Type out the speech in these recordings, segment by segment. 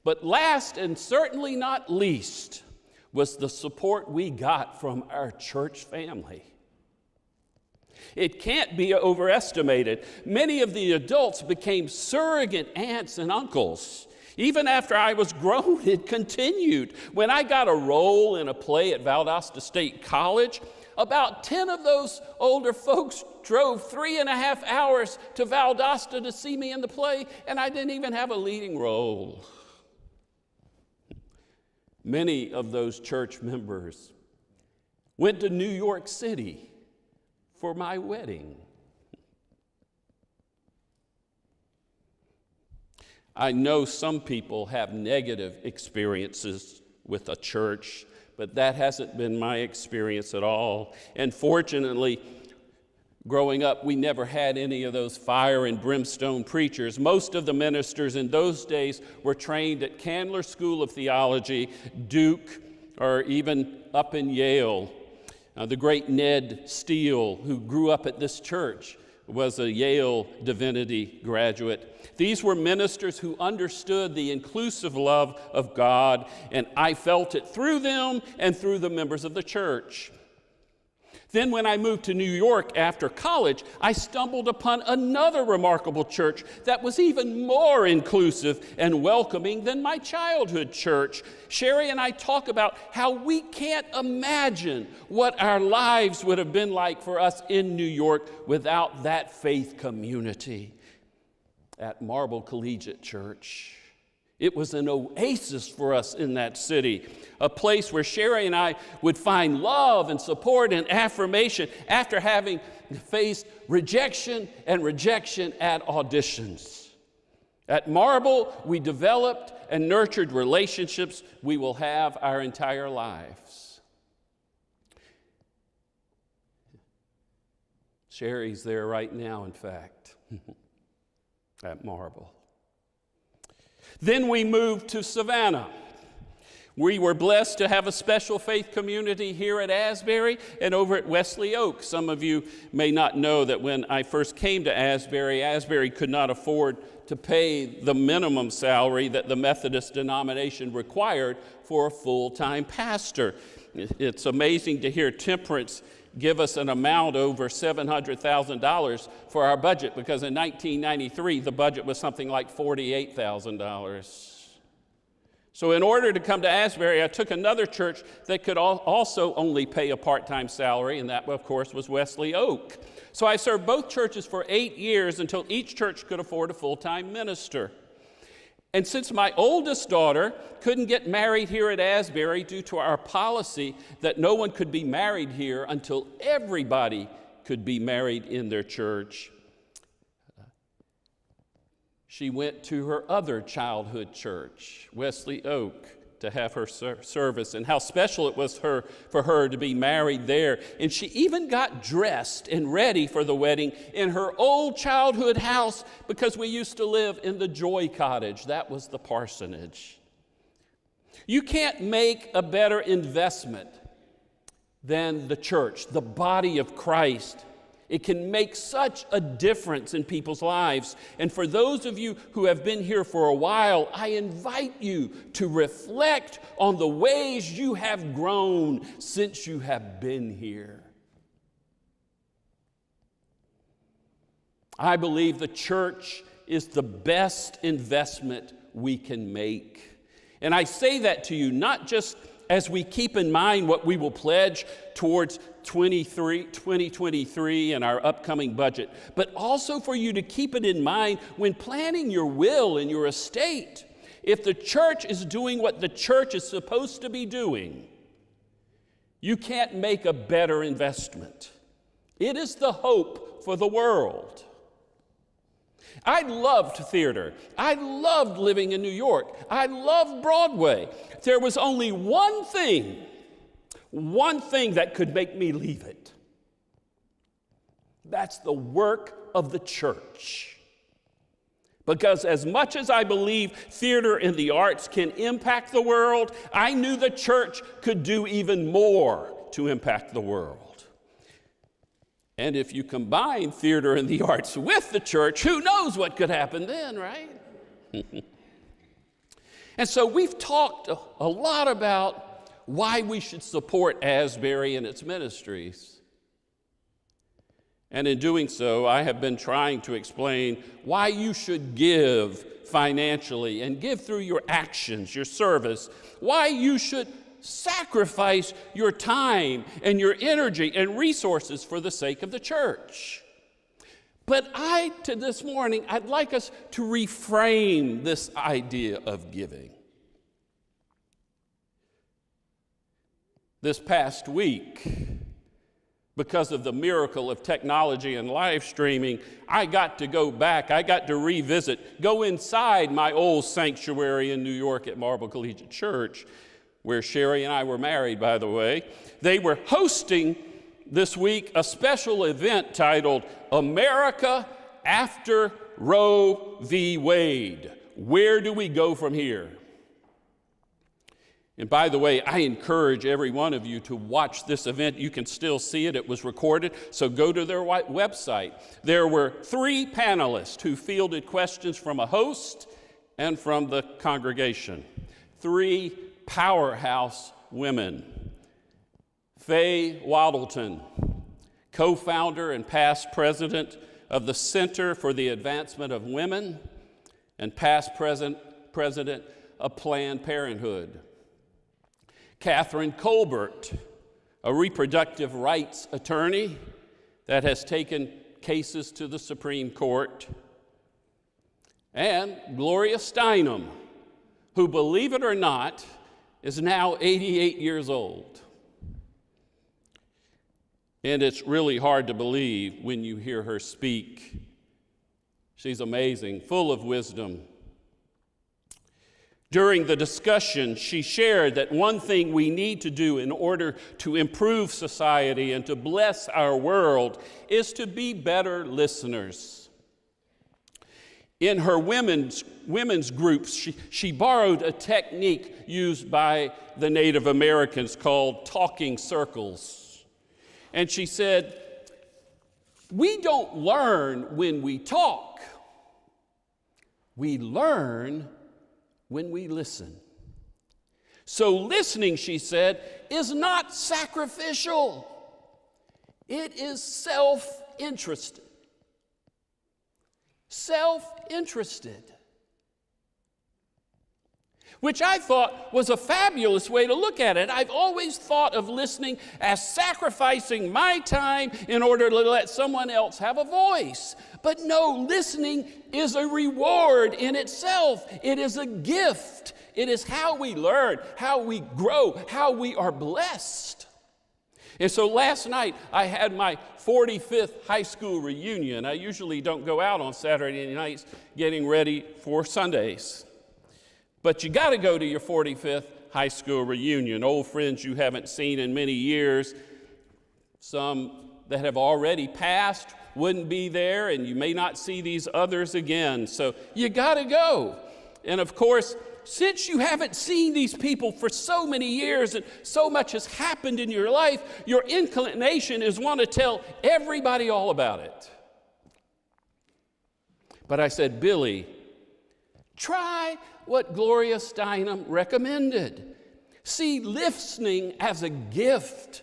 But last and certainly not least was the support we got from our church family. It can't be overestimated. Many of the adults became surrogate aunts and uncles. Even after I was grown, it continued. When I got a role in a play at Valdosta State College, about 10 of those older folks drove 3.5 hours to Valdosta to see me in the play, and I didn't even have a leading role. Many of those church members went to New York City for my wedding. I know some people have negative experiences with a church, but that hasn't been my experience at all. And fortunately, growing up, we never had any of those fire and brimstone preachers. Most of the ministers in those days were trained at Candler School of Theology, Duke, or even up in Yale. The great Ned Steele, who grew up at this church, was a Yale divinity graduate. These were ministers who understood the inclusive love of God, and I felt it through them and through the members of the church. Then when I moved to New York after college, I stumbled upon another remarkable church that was even more inclusive and welcoming than my childhood church. Sherry and I talk about how we can't imagine what our lives would have been like for us in New York without that faith community at Marble Collegiate Church. It was an oasis for us in that city, a place where Sherry and I would find love and support and affirmation after having faced rejection at auditions. At Marble, we developed and nurtured relationships we will have our entire lives. Sherry's there right now, in fact, at Marble. Then we moved to Savannah. We were blessed to have a special faith community here at Asbury and over at Wesley Oak. Some of you may not know that when I first came to Asbury could not afford to pay the minimum salary that the Methodist denomination required for a full-time pastor. It's amazing to hear Temperance give us an amount over $700,000 for our budget, because in 1993, the budget was something like $48,000. So in order to come to Asbury, I took another church that could also only pay a part-time salary, and that, of course, was Wesley Oak. So I served both churches for 8 years until each church could afford a full-time minister. And since my oldest daughter couldn't get married here at Asbury due to our policy that no one could be married here until everybody could be married in their church, she went to her other childhood church, Wesley Oak, to have her service, and how special it was for her to be married there. And she even got dressed and ready for the wedding in her old childhood house, because we used to live in the Joy Cottage. That was the parsonage. You can't make a better investment than the church, the body of Christ. It can make such a difference in people's lives. And for those of you who have been here for a while, I invite you to reflect on the ways you have grown since you have been here. I believe the church is the best investment we can make. And I say that to you not just as we keep in mind what we will pledge towards 2023 and our upcoming budget, but also for you to keep it in mind when planning your will and your estate. If the church is doing what the church is supposed to be doing, you can't make a better investment. It is the hope for the world. I loved theater. I loved living in New York. I loved Broadway. There was only one thing that could make me leave it. That's the work of the church. Because as much as I believe theater and the arts can impact the world, I knew the church could do even more to impact the world. And if you combine theater and the arts with the church, who knows what could happen then, right? And so we've talked a lot about why we should support Asbury and its ministries. And in doing so, I have been trying to explain why you should give financially and give through your actions, your service, why you should sacrifice your time and your energy and resources for the sake of the church. But this morning, I'd like us to reframe this idea of giving. This past week, because of the miracle of technology and live streaming, I got to go back, I got to revisit, go inside my old sanctuary in New York at Marble Collegiate Church, where Sherry and I were married, by the way. They were hosting this week a special event titled America After Roe v. Wade. Where do we go from here? And by the way, I encourage every one of you to watch this event. You can still see it. It was recorded, so go to their website. There were 3 panelists who fielded questions from a host and from the congregation. 3 powerhouse women. Faye Waddleton, co-founder and past president of the Center for the Advancement of Women and past president of Planned Parenthood. Catherine Colbert, a reproductive rights attorney that has taken cases to the Supreme Court. And Gloria Steinem, who, believe it or not, is now 88 years old. And it's really hard to believe when you hear her speak. She's amazing, full of wisdom. During the discussion, she shared that one thing we need to do in order to improve society and to bless our world is to be better listeners. In her women's groups, she borrowed a technique used by the Native Americans called talking circles. And she said, we don't learn when we talk. We learn when we listen. So listening, she said, is not sacrificial. It is self-interested. Self-interested. Which I thought was a fabulous way to look at it. I've always thought of listening as sacrificing my time in order to let someone else have a voice. But no, listening is a reward in itself. It is a gift. It is how we learn, how we grow, how we are blessed. And so last night, I had my 45th high school reunion. I usually don't go out on Saturday nights getting ready for Sundays. But you got to go to your 45th high school reunion. Old friends you haven't seen in many years. Some that have already passed wouldn't be there, and you may not see these others again. So you got to go. And of course, since you haven't seen these people for so many years and so much has happened in your life, your inclination is want to tell everybody all about it. But I said, Billy, try what Gloria Steinem recommended. See listening as a gift.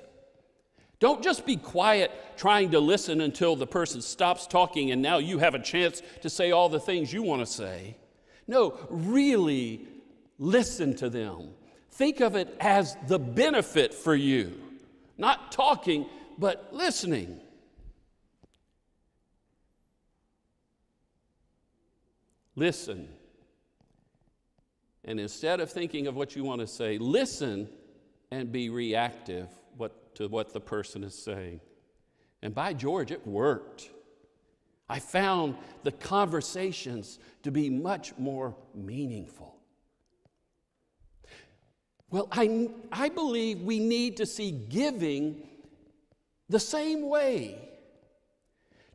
Don't just be quiet trying to listen until the person stops talking and now you have a chance to say all the things you want to say. No, really listen to them. Think of it as the benefit for you. Not talking, but listening. Listen. And instead of thinking of what you want to say, listen and be reactive to what the person is saying. And by George, it worked. I found the conversations to be much more meaningful. Well, I believe we need to see giving the same way.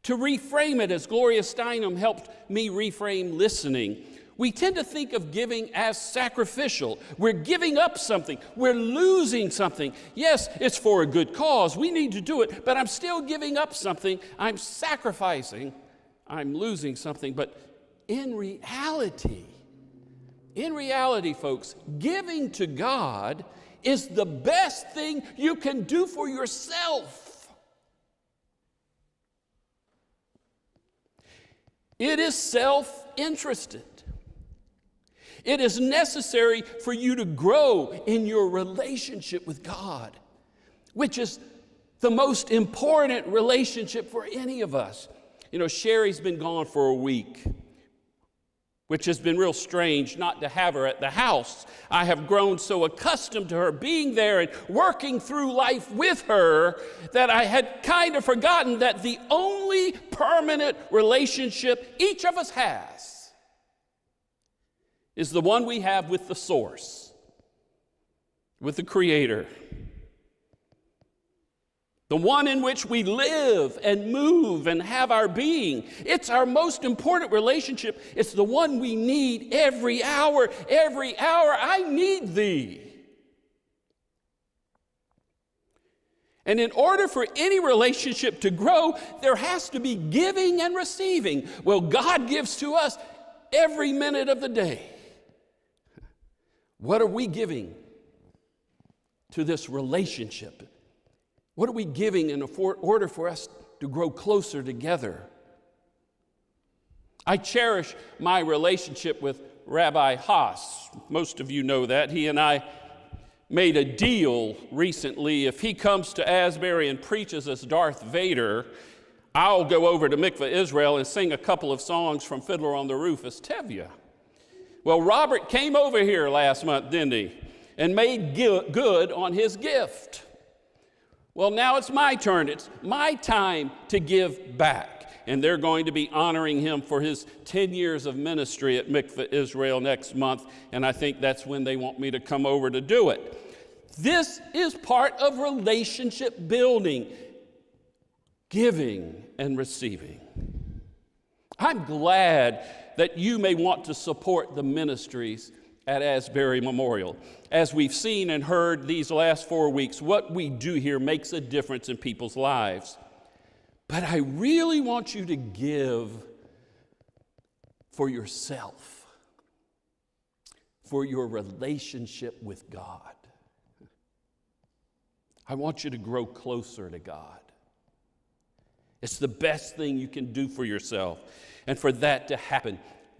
To reframe it, as Gloria Steinem helped me reframe listening, we tend to think of giving as sacrificial. We're giving up something. We're losing something. Yes, it's for a good cause. We need to do it, but I'm still giving up something. I'm sacrificing. I'm losing something. But in reality, In reality, folks, giving to God is the best thing you can do for yourself. It is self-interested. It is necessary for you to grow in your relationship with God, which is the most important relationship for any of us. You know, Sherry's been gone for a week, which has been real strange not to have her at the house. I have grown so accustomed to her being there and working through life with her that I had kind of forgotten that the only permanent relationship each of us has is the one we have with the source, with the Creator. The one in which we live and move and have our being. It's our most important relationship. It's the one we need every hour. Every hour, I need thee. And in order for any relationship to grow, there has to be giving and receiving. Well, God gives to us every minute of the day. What are we giving to this relationship? What are we giving in order for us to grow closer together? I cherish my relationship with Rabbi Haas. Most of you know that. He and I made a deal recently. If he comes to Asbury and preaches as Darth Vader, I'll go over to Mikveh Israel and sing a couple of songs from Fiddler on the Roof as Tevye. Well, Robert came over here last month, didn't he? And made good on his gift. Well, now it's my turn. It's my time to give back. And they're going to be honoring him for his 10 years of ministry at Mikveh Israel next month. And I think that's when they want me to come over to do it. This is part of relationship building, giving and receiving. I'm glad that you may want to support the ministries at Asbury Memorial. As we've seen and heard these last 4 weeks, what we do here makes a difference in people's lives. But I really want you to give for yourself, for your relationship with God. I want you to grow closer to God. It's the best thing you can do for yourself. And for that to happen,